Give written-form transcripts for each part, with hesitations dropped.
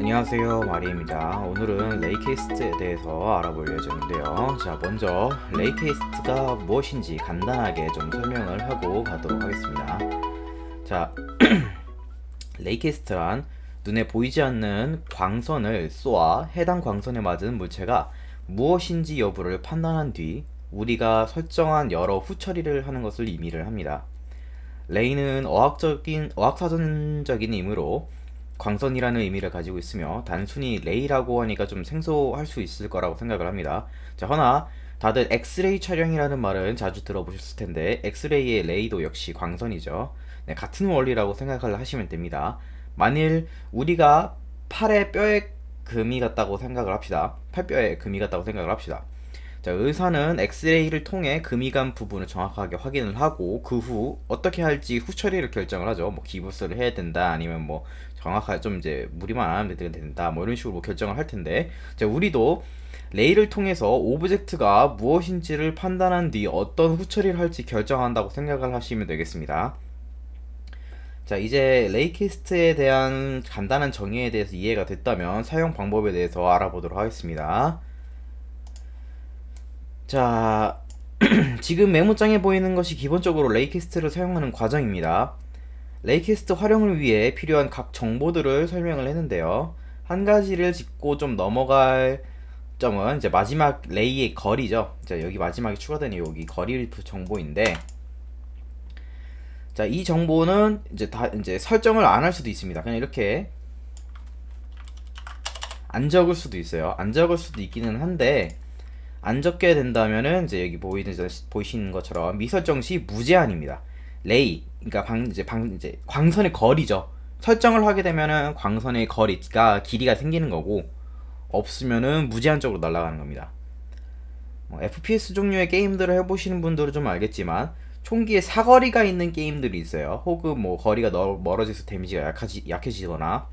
안녕하세요, 마리입니다. 오늘은 레이캐스트에 대해서 알아볼 예정인데요. 자, 먼저 레이캐스트가 무엇인지 간단하게 좀 설명을 하고 가도록 하겠습니다. 자, 레이캐스트란 눈에 보이지 않는 광선을 쏘아 해당 광선에 맞은 물체가 무엇인지 여부를 판단한 뒤 우리가 설정한 여러 후처리를 하는 것을 의미를 합니다. 레이는 어학사전적인 의미로 광선이라는 의미를 가지고 있으며 단순히 레이라고 하니까 좀 생소할 수 있을 거라고 생각을 합니다. 자, 허나 다들 엑스레이 촬영이라는 말은 자주 들어보셨을 텐데 엑스레이의 레이도 역시 광선이죠. 네, 같은 원리라고 생각을 하시면 됩니다. 만일 우리가 팔에 뼈에 금이 갔다고 생각을 합시다. 팔뼈에 금이 갔다고 생각을 합시다. 자, 의사는 엑스레이를 통해 금이 간 부분을 정확하게 확인을 하고 그 후 어떻게 할지 후처리를 결정을 하죠. 뭐 기부스를 해야 된다, 아니면 뭐 정확하게 좀 이제 무리만 안 하면 된다, 뭐 이런 식으로 뭐 결정을 할 텐데, 자, 우리도 레이를 통해서 오브젝트가 무엇인지를 판단한 뒤 어떤 후처리를 할지 결정한다고 생각을 하시면 되겠습니다. 자, 이제 레이캐스트에 대한 간단한 정의에 대해서 이해가 됐다면 사용 방법에 대해서 알아보도록 하겠습니다. 자, 지금 메모장에 보이는 것이 기본적으로 레이캐스트를 사용하는 과정입니다. 레이캐스트 활용을 위해 필요한 각 정보들을 설명을 했는데요. 한 가지를 짚고 좀 넘어갈 점은 이제 마지막 레이의 거리죠. 자, 여기 마지막에 추가된 여기 거리 정보인데, 자, 이 정보는 이제 설정을 안 할 수도 있습니다. 그냥 이렇게 안 적을 수도 있어요. 안 적을 수도 있기는 한데, 안 적게 된다면은 이제 여기 보이시는 것처럼 미설정 시 무제한입니다. 레이, 그러니까 이제 광선의 거리죠. 설정을 하게 되면은 광선의 길이가 생기는 거고, 없으면은 무제한적으로 날아가는 겁니다. FPS 종류의 게임들을 해보시는 분들은 좀 알겠지만 총기에 사거리가 있는 게임들이 있어요. 혹은 뭐 거리가 멀어져서 데미지가 약해지거나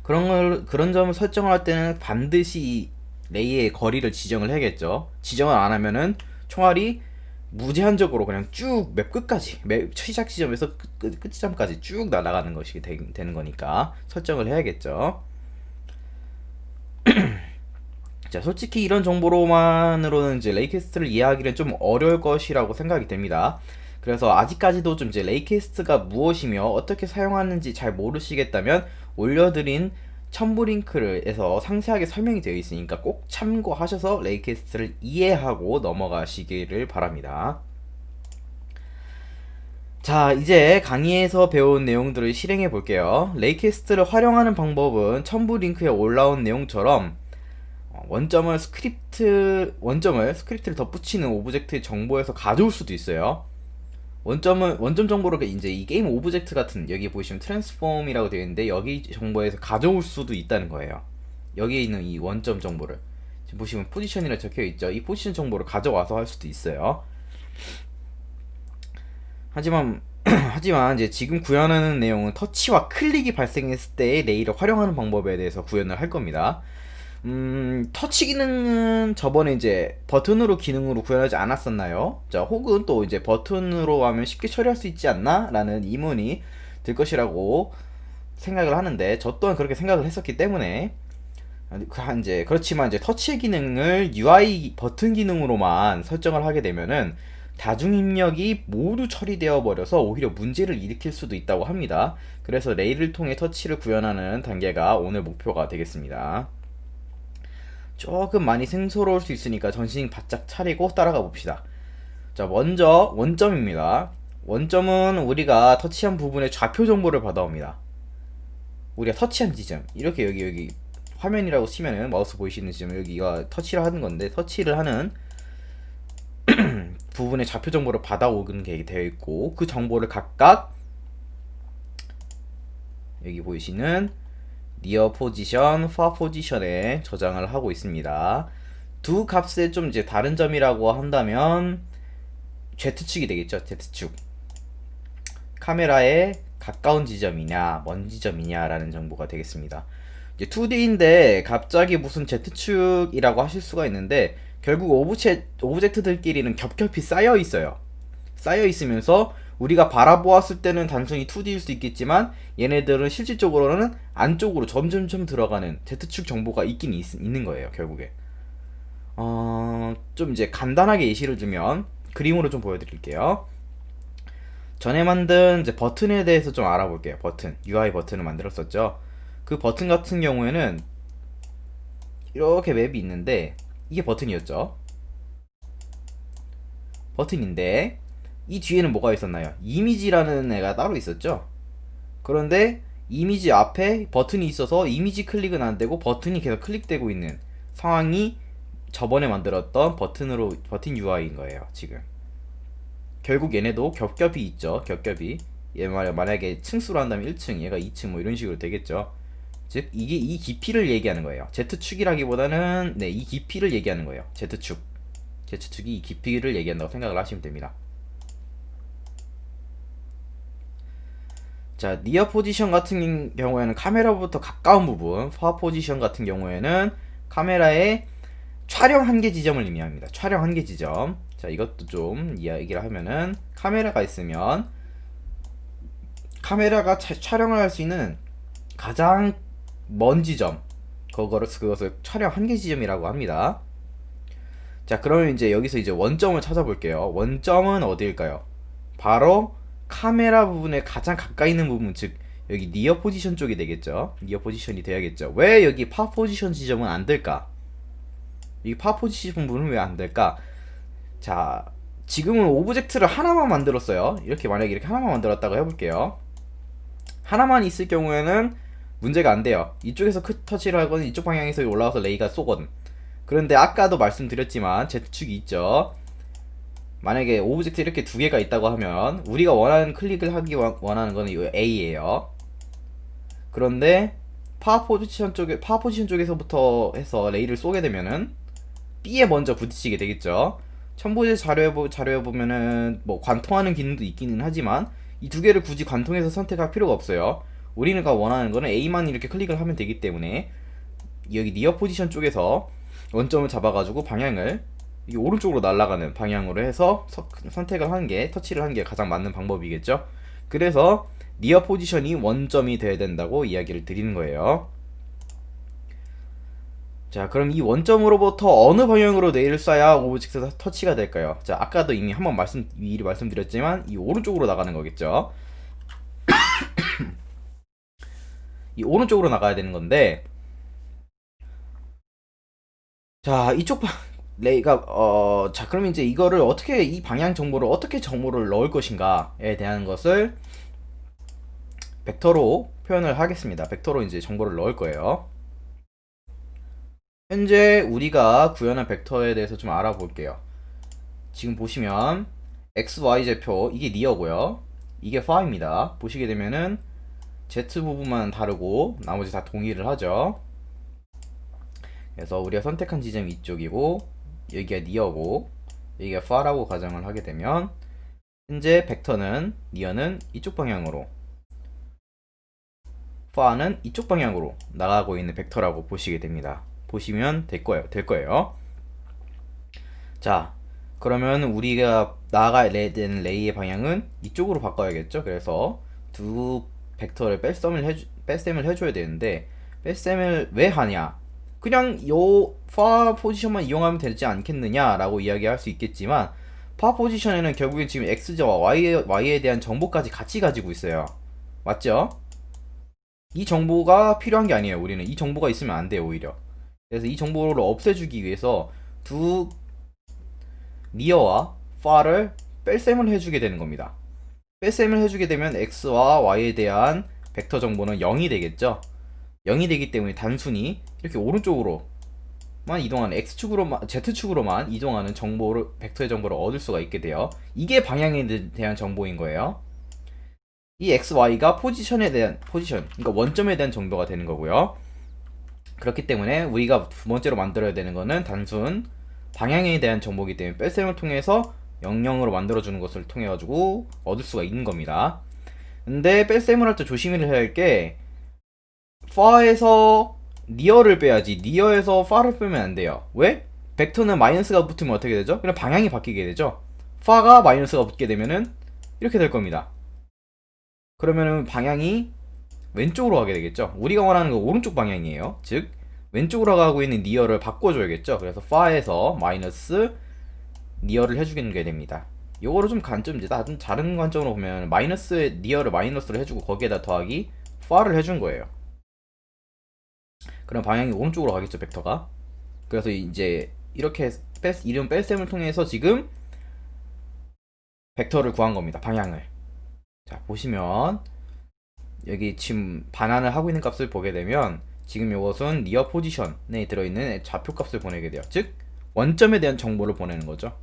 그런 점을 설정할 때는 반드시 레이의 거리를 지정을 해야겠죠. 지정을 안 하면은 총알이 무제한적으로 그냥 쭉 맵 끝까지, 맵 시작 지점에서 끝 지점까지 쭉 날아가는 것이 되는 거니까 설정을 해야겠죠. 자, 솔직히 이런 정보로만으로는 이제 레이캐스트를 이해하기는 좀 어려울 것이라고 생각이 됩니다. 그래서 아직까지도 좀 이제 레이캐스트가 무엇이며 어떻게 사용하는지 잘 모르시겠다면 올려드린 첨부 링크에서 상세하게 설명이 되어 있으니까 꼭 참고하셔서 레이캐스트를 이해하고 넘어가시기를 바랍니다. 자, 이제 강의에서 배운 내용들을 실행해 볼게요. 레이캐스트를 활용하는 방법은 첨부 링크에 올라온 내용처럼 원점을 스크립트를 덧붙이는 오브젝트의 정보에서 가져올 수도 있어요. 원점 정보를 이제 이 게임 오브젝트 같은, 여기 보시면 트랜스폼이라고 되어 있는데 여기 정보에서 가져올 수도 있다는 거예요. 여기에 있는 이 원점 정보를 지금 보시면 포지션이라 적혀 있죠. 이 포지션 정보를 가져와서 할 수도 있어요. 하지만 이제 지금 구현하는 내용은 터치와 클릭이 발생했을 때의 레이를 활용하는 방법에 대해서 구현을 할 겁니다. 터치 기능은 저번에 이제 버튼으로 기능으로 구현하지 않았었나요? 자, 혹은 또 이제 버튼으로 하면 쉽게 처리할 수 있지 않나? 라는 의문이 들 것이라고 생각을 하는데, 저 또한 그렇게 생각을 했었기 때문에, 그렇지만 이제 터치 기능을 UI 버튼 기능으로만 설정을 하게 되면은 다중 입력이 모두 처리되어 버려서 오히려 문제를 일으킬 수도 있다고 합니다. 그래서 레이를 통해 터치를 구현하는 단계가 오늘 목표가 되겠습니다. 조금 많이 생소로울 수 있으니까 정신 바짝 차리고 따라가 봅시다. 자, 먼저 원점입니다. 원점은 우리가 터치한 부분의 좌표 정보를 받아옵니다. 우리가 터치한 지점, 이렇게 여기 화면이라고 치면은 마우스 보이시는 지점, 여기가 터치를 하는 건데, 터치를 하는 부분의 좌표 정보를 받아오는 게 되어 있고, 그 정보를 각각 여기 보이시는 니어 포지션, far 포지션에 저장을 하고 있습니다. 두 값의 좀 이제 다른 점이라고 한다면 Z축이 되겠죠. Z축. 카메라에 가까운 지점이냐, 먼 지점이냐라는 정보가 되겠습니다. 이제 2D인데 갑자기 무슨 Z축이라고 하실 수가 있는데, 결국 오브젝트들끼리는 겹겹이 쌓여 있어요. 쌓여 있으면서 우리가 바라보았을 때는 단순히 2D일 수 있겠지만 얘네들은 실질적으로는 안쪽으로 점점점 들어가는 Z축 정보가 있는 거예요, 결국에. 좀 이제 간단하게 예시를 들면 그림으로 좀 보여드릴게요. 전에 만든 이제 버튼에 대해서 좀 알아볼게요. 버튼, UI 버튼을 만들었었죠. 그 버튼 같은 경우에는 이렇게 맵이 있는데 이게 버튼이었죠. 버튼인데 이 뒤에는 뭐가 있었나요? 이미지라는 애가 따로 있었죠. 그런데 이미지 앞에 버튼이 있어서 이미지 클릭은 안 되고 버튼이 계속 클릭되고 있는 상황이 저번에 만들었던 버튼 UI인 거예요, 지금. 결국 얘네도 겹겹이 있죠. 겹겹이. 얘 만약에 층수로 한다면 1층, 얘가 2층 뭐 이런 식으로 되겠죠. 즉 이게 이 깊이를 얘기하는 거예요. Z축이라기보다는 네, 이 깊이를 얘기하는 거예요. Z축이 이 깊이를 얘기한다고 생각을 하시면 됩니다. 자, 니어 포지션 같은 경우에는 카메라부터 가까운 부분, 파 포지션 같은 경우에는 카메라의 촬영 한계 지점을 의미합니다. 촬영 한계 지점. 자, 이것도 좀 이야기를 하면은 카메라가 있으면 카메라가 촬영을 할 수 있는 가장 먼 지점, 그것을 촬영 한계 지점이라고 합니다. 자, 그러면 이제 여기서 이제 원점을 찾아볼게요. 원점은 어디일까요? 바로 카메라 부분에 가장 가까이 있는 부분, 즉 여기 니어 포지션 쪽이 되겠죠. 니어 포지션이 돼야겠죠. 왜 여기 파 포지션 지점은 안 될까? 이 파 포지션 부분은 왜 안 될까? 자, 지금은 오브젝트를 하나만 만들었어요. 만약에 이렇게 하나만 만들었다고 해볼게요. 하나만 있을 경우에는 문제가 안 돼요. 이쪽에서 터치를 하거든, 이쪽 방향에서 올라와서 레이가 쏘거든. 그런데 아까도 말씀드렸지만 Z축이 있죠. 만약에 오브젝트 이렇게 두 개가 있다고 하면 우리가 원하는 클릭을 하기 원하는 거는 이 A예요. 그런데 파워 포지션 쪽에서부터 해서 레이를 쏘게 되면은 B에 먼저 부딪히게 되겠죠. 첨부제 자료에 보면은 뭐 관통하는 기능도 있기는 하지만 이 두 개를 굳이 관통해서 선택할 필요가 없어요. 우리가 원하는 거는 A만 이렇게 클릭을 하면 되기 때문에 여기 니어 포지션 쪽에서 원점을 잡아가지고 방향을 이 오른쪽으로 날아가는 방향으로 해서 선택을 하는 게, 터치를 하는 게 가장 맞는 방법이겠죠. 그래서 니어 포지션이 원점이 돼야 된다고 이야기를 드리는 거예요. 자, 그럼 이 원점으로부터 어느 방향으로 레이를 쏴야 오브젝트가 터치가 될까요? 자, 아까도 이미 한번 미리 말씀드렸지만 이 오른쪽으로 나가는 거겠죠. 이 오른쪽으로 나가야 되는 건데, 자, 레이가 자, 그럼 이제 이거를 어떻게, 이 방향 정보를 어떻게 정보를 넣을 것인가에 대한 것을 벡터로 표현을 하겠습니다. 벡터로 이제 정보를 넣을 거예요. 현재 우리가 구현한 벡터에 대해서 좀 알아볼게요. 지금 보시면 XYZ표, 이게 니어고요. 이게 파입니다. 보시게 되면은 Z 부분만 다르고 나머지 다 동일을 하죠. 그래서 우리가 선택한 지점이 이쪽이고 여기가 니어고 여기가 파라고 가정을 하게 되면 현재 벡터는 니어는 이쪽 방향으로, 파는 이쪽 방향으로 나가고 있는 벡터라고 보시게 됩니다. 보시면 될 거예요. 자, 그러면 우리가 나가야 되는 레이의 방향은 이쪽으로 바꿔야겠죠. 그래서 두 벡터를 뺄셈을 해줘야 되는데, 뺄셈을 왜 하냐? 그냥 요 파 포지션만 이용하면 되지 않겠느냐 라고 이야기할 수 있겠지만, 파 포지션에는 결국에 지금 X와 Y에 대한 정보까지 같이 가지고 있어요. 맞죠? 이 정보가 필요한 게 아니에요. 우리는 이 정보가 있으면 안 돼요, 오히려. 그래서 이 정보를 없애주기 위해서 두 니어와 파를 뺄셈을 해주게 되는 겁니다. 뺄셈을 해주게 되면 X와 Y에 대한 벡터 정보는 0이 되겠죠. 0이 되기 때문에 단순히 이렇게 오른쪽으로만 이동하는, Z축으로만 이동하는 벡터의 정보를 얻을 수가 있게 돼요. 이게 방향에 대한 정보인 거예요. 이 XY가 포지션, 그러니까 원점에 대한 정보가 되는 거고요. 그렇기 때문에 우리가 두 번째로 만들어야 되는 거는 단순 방향에 대한 정보이기 때문에 뺄셈을 통해서 00으로 만들어주는 것을 통해 가지고 얻을 수가 있는 겁니다. 근데 뺄셈을 할 때 조심해야 할 게, 파에서 니어를 빼야지 니어에서 파를 빼면 안 돼요. 왜? 벡터는 마이너스가 붙으면 어떻게 되죠? 그냥 방향이 바뀌게 되죠. 파가 마이너스가 붙게 되면은 이렇게 될 겁니다. 그러면은 방향이 왼쪽으로 가게 되겠죠. 우리가 원하는 건 오른쪽 방향이에요. 즉 왼쪽으로 가고 있는 니어를 바꿔줘야겠죠. 그래서 far에서 마이너스 니어를 해주게 됩니다. 요거를 좀 관점이제 다른 관점으로 보면 마이너스 니어를 마이너스로 해주고 거기에다 더하기 far를 해준 거예요. 그럼 방향이 오른쪽으로 가겠죠, 벡터가. 그래서 이제 이렇게 이름 뺄셈을 통해서 지금 벡터를 구한 겁니다. 방향을. 자, 보시면 여기 지금 반환을 하고 있는 값을 보게 되면 지금 이것은 니어 포지션에 들어있는 좌표 값을 보내게 돼요. 즉 원점에 대한 정보를 보내는 거죠.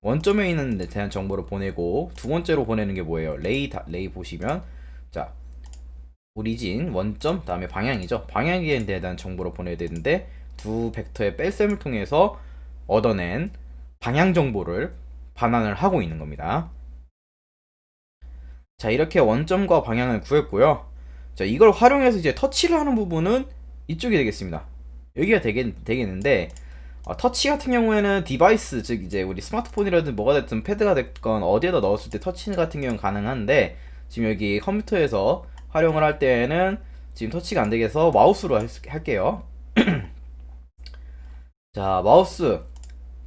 원점에 있는 데 대한 정보를 보내고 두 번째로 보내는 게 뭐예요? 레이 보시면 자 오리진 원점 다음에 방향이죠. 방향에 대한 정보를 보내야 되는데 두 벡터의 뺄셈을 통해서 얻어낸 방향 정보를 반환을 하고 있는 겁니다. 자, 이렇게 원점과 방향을 구했고요. 자, 이걸 활용해서 이제 터치를 하는 부분은 이쪽이 되겠습니다. 여기가 되겠는데 터치 같은 경우에는 디바이스, 즉 이제 우리 스마트폰이라든 뭐가 됐든 패드가 됐건 어디에다 넣었을 때 터치 같은 경우는 가능한데 지금 여기 컴퓨터에서 활용을 할 때에는 지금 터치가 안 되게 해서 마우스로 할게요. 자, 마우스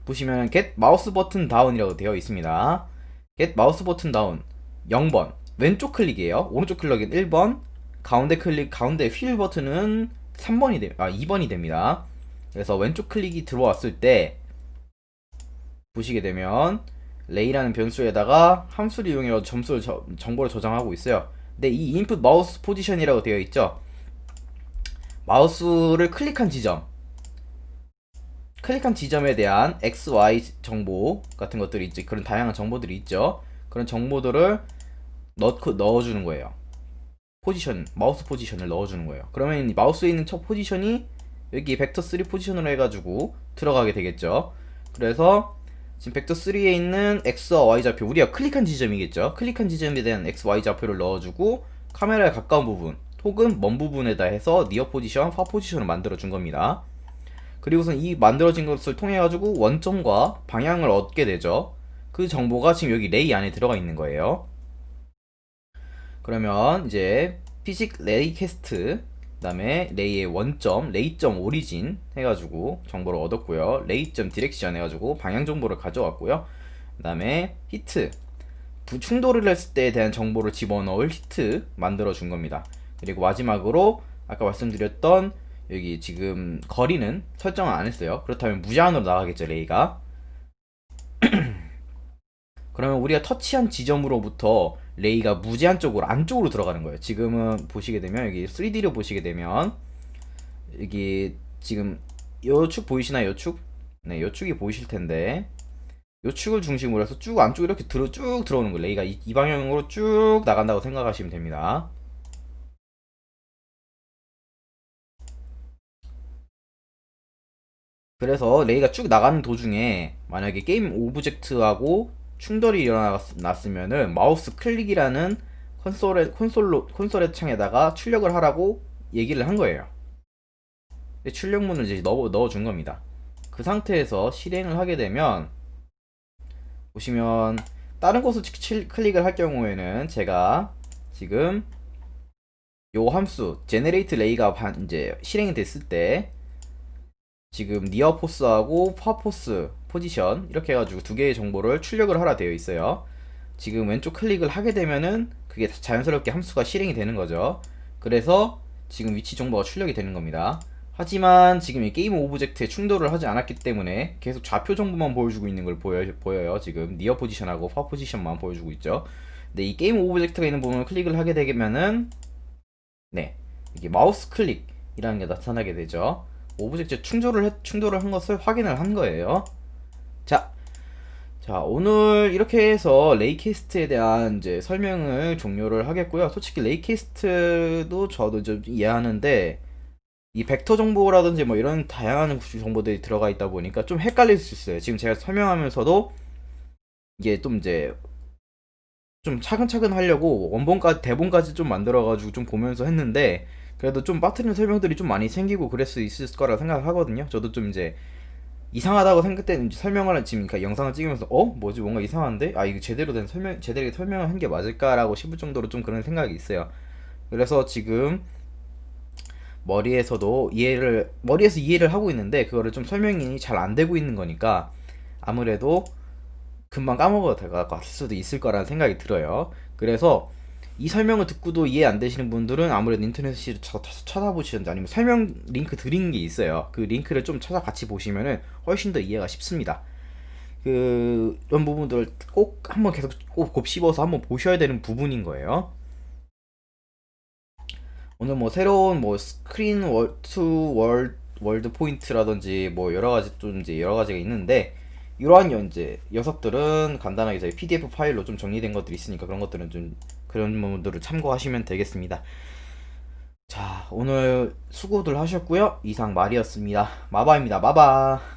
보시면 get 마우스 버튼 다운이라고 되어 있습니다. get 마우스 버튼 다운 0번 왼쪽 클릭이에요. 오른쪽 클릭은 1번, 가운데 클릭, 가운데 휠 버튼은 2번이 됩니다. 그래서 왼쪽 클릭이 들어왔을 때 보시게 되면 레이라는 변수에다가 함수를 이용해 정보를 저장하고 있어요. 근데 이 input 마우스 포지션이라고 되어 있죠. 마우스를 클릭한 지점에 대한 x, y 정보 같은 것들이 있죠. 그런 다양한 정보들이 있죠. 그런 정보들을 넣어주는 거예요. 마우스 포지션을 넣어주는 거예요. 그러면 마우스에 있는 첫 포지션이 여기 벡터 3 포지션으로 해가지고 들어가게 되겠죠. 그래서 지금 벡터 3에 있는 x와 y 좌표, 우리가 클릭한 지점이겠죠. 클릭한 지점에 대한 x, y 좌표를 넣어주고 카메라에 가까운 부분 혹은 먼 부분에다 해서 니어 포지션, 파 포지션을 만들어 준 겁니다. 그리고선 이 만들어진 것을 통해 가지고 원점과 방향을 얻게 되죠. 그 정보가 지금 여기 레이 안에 들어가 있는 거예요. 그러면 이제 피직 레이 캐스트 그다음에 레이의 원점, 레이점 오리진 해가지고 정보를 얻었고요. 레이점 디렉션 해가지고 방향 정보를 가져왔고요. 그다음에 히트 충돌을 했을 때에 대한 정보를 집어넣을 히트 만들어 준 겁니다. 그리고 마지막으로 아까 말씀드렸던 여기 지금 거리는 설정을 안 했어요. 그렇다면 무제한으로 나가겠죠, 레이가. 그러면 우리가 터치한 지점으로부터 레이가 무제한 쪽으로 안쪽으로 들어가는 거예요. 지금은 보시게 되면 여기 3D로 보시게 되면 여기 지금 요 축 보이시나요? 요 축? 네, 요 축이 보이실 텐데 요 축을 중심으로 해서 쭉 안쪽으로 이렇게 쭉 들어오는 거예요. 레이가 이 방향으로 쭉 나간다고 생각하시면 됩니다. 그래서 레이가 쭉 나가는 도중에 만약에 게임 오브젝트하고 충돌이 일어났으면은 마우스 클릭이라는 콘솔의 창에다가 출력을 하라고 얘기를 한 거예요. 출력문을 이제 넣어준 겁니다. 그 상태에서 실행을 하게 되면 보시면 다른 곳을 클릭을 할 경우에는 제가 지금 요 함수 generate lay가 이제 실행이 됐을 때 지금 니어 포스하고 파 포스 포지션 이렇게 해가지고 두 개의 정보를 출력을 하라 되어 있어요. 지금 왼쪽 클릭을 하게 되면은 그게 자연스럽게 함수가 실행이 되는 거죠. 그래서 지금 위치 정보가 출력이 되는 겁니다. 하지만 지금 이 게임 오브젝트에 충돌을 하지 않았기 때문에 계속 좌표 정보만 보여주고 있는 걸 보여요. 지금 니어 포지션하고 파 포지션만 보여주고 있죠. 근데 이 게임 오브젝트가 있는 부분을 클릭을 하게 되면은 네, 이게 마우스 클릭이라는 게 나타나게 되죠. 오브젝트 충돌을 한 것을 확인을 한 거예요. 자, 오늘 이렇게 해서 레이캐스트에 대한 이제 설명을 종료를 하겠고요. 솔직히 레이캐스트도 저도 좀 이해하는데 이 벡터 정보라든지 뭐 이런 다양한 정보들이 들어가 있다 보니까 좀 헷갈릴 수 있어요. 지금 제가 설명하면서도 이게 좀 이제 좀 차근차근 하려고 대본까지 좀 만들어가지고 좀 보면서 했는데 그래도 좀 빠뜨리는 설명들이 좀 많이 생기고 그럴 수 있을 거라 생각을 하거든요. 저도 좀 이제 이상하다고 생각되는 설명을 지금 그러니까 영상을 찍으면서 뭐지 뭔가 이상한데 이거 제대로 된 제대로 설명을 한 게 맞을까라고 싶을 정도로 좀 그런 생각이 있어요. 그래서 지금 머리에서 이해를 하고 있는데 그거를 좀 설명이 잘 안 되고 있는 거니까 아무래도 금방 까먹어도 될 것 같을 수도 있을 거라는 생각이 들어요. 그래서 이 설명을 듣고도 이해 안 되시는 분들은 아무래도 인터넷에 찾아보시든지 아니면 설명 링크 드린 게 있어요. 그 링크를 좀 찾아 같이 보시면은 훨씬 더 이해가 쉽습니다. 이런 부분들 꼭 한번 계속 꼭 곱씹어서 한번 보셔야 되는 부분인 거예요. 오늘 뭐 새로운 뭐 스크린 월드 포인트라든지 뭐 여러 가지 좀 이제 여러 가지가 있는데 이러한 이제 녀석들은 간단하게 저희 PDF 파일로 좀 정리된 것들이 있으니까 그런 것들은 좀 그런 부분들을 참고하시면 되겠습니다. 자, 오늘 수고들 하셨고요. 이상 마리였습니다. 마바입니다. 마바.